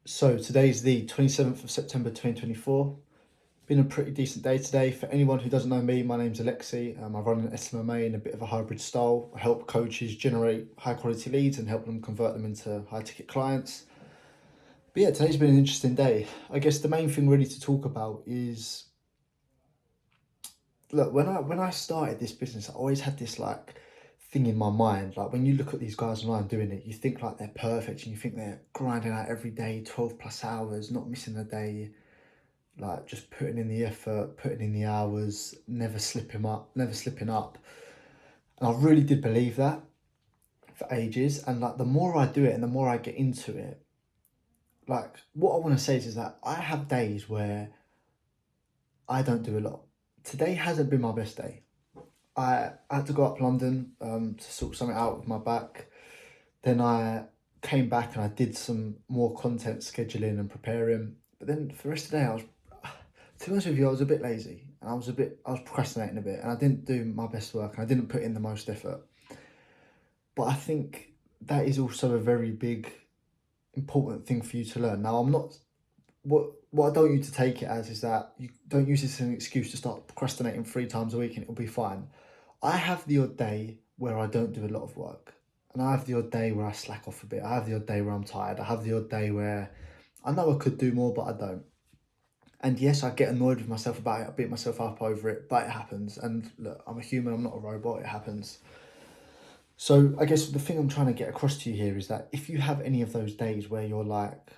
So today's the 27th of September 2024. Been a pretty decent day today. For anyone who doesn't know me, my name's Alexi. I run an SMMA in a bit of a hybrid style. I help coaches generate high quality leads and help them convert them into high ticket clients. But yeah, today's been an interesting day. I guess the main thing really to talk about is, look, when I started this business, I always had this like thing in my mind. Like when you look at these guys online doing it, you think like they're perfect and you think they're grinding out every day, 12 plus hours, not missing a day, like just putting in the effort, putting in the hours, never slipping up. And I really did believe that for ages. And like the more I do it and the more I get into it, like what I want to say is that I have days where I don't do a lot. Today hasn't been my best day. I had to go up London to sort something out with my back. Then I came back and I did some more content scheduling and preparing. But then for the rest of the day, to be honest with you, I was a bit lazy and I was procrastinating a bit and I didn't do my best work and I didn't put in the most effort. But I think that is also a very big, important thing for you to learn. Now, I'm not, what I don't want you to take it as is that you don't use this as an excuse to start procrastinating 3 times a week and it'll be fine. I have the odd day where I don't do a lot of work. And I have the odd day where I slack off a bit. I have the odd day where I'm tired. I have the odd day where I know I could do more, but I don't. And yes, I get annoyed with myself about it. I beat myself up over it, but it happens. And look, I'm a human, I'm not a robot, it happens. So I guess the thing I'm trying to get across to you here is that if you have any of those days where you're like,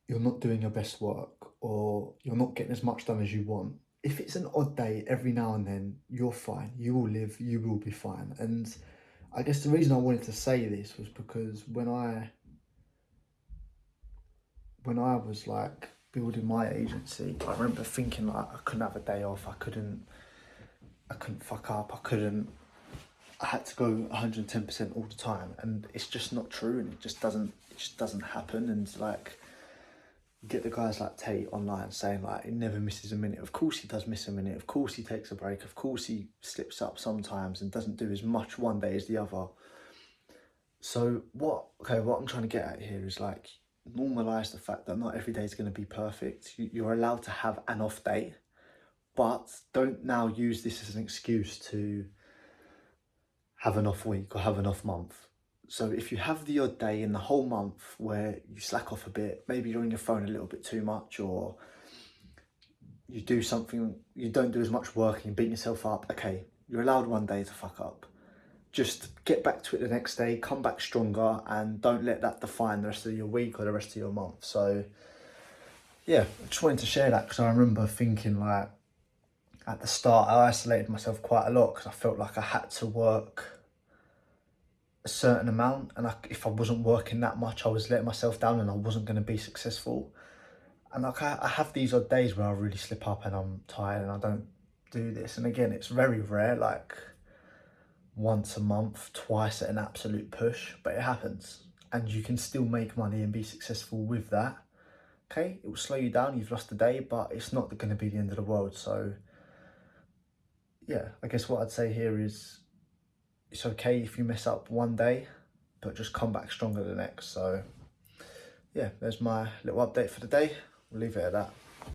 you're not doing your best work or you're not getting as much done as you want, if it's an odd day every now and then, you're fine. You will live, you will be fine. And I guess the reason I wanted to say this was because when I was like building my agency, I remember thinking like I couldn't have a day off. I couldn't fuck up. I had to go 110% all the time, and it's just not true, and it just doesn't happen. And like, you get the guys like Tate online saying like he never misses a minute. Of course he does miss a minute. Of course he takes a break. Of course he slips up sometimes and doesn't do as much one day as the other. So what I'm trying to get at here is like, normalize the fact that not every day is going to be perfect. You're allowed to have an off day, but don't now use this as an excuse to have an off week or have an off month. So if you have the odd day in the whole month where you slack off a bit, maybe you're on your phone a little bit too much, or you do something, you don't do as much work and you beat yourself up, okay, you're allowed one day to fuck up. Just get back to it the next day, come back stronger, and don't let that define the rest of your week or the rest of your month. So yeah, I just wanted to share that because I remember thinking like, at the start, I isolated myself quite a lot because I felt like I had to work a certain amount, and if I wasn't working that much, I was letting myself down and I wasn't going to be successful. And like I have these odd days where I really slip up and I'm tired and I don't do this. And again, it's very rare, like once a month, twice at an absolute push, but it happens. And you can still make money and be successful with that. Okay, it will slow you down, you've lost a day, but it's not going to be the end of the world. So yeah, I guess what I'd say here is it's okay if you mess up one day, but just come back stronger the next. So yeah, there's my little update for the day. We'll leave it at that.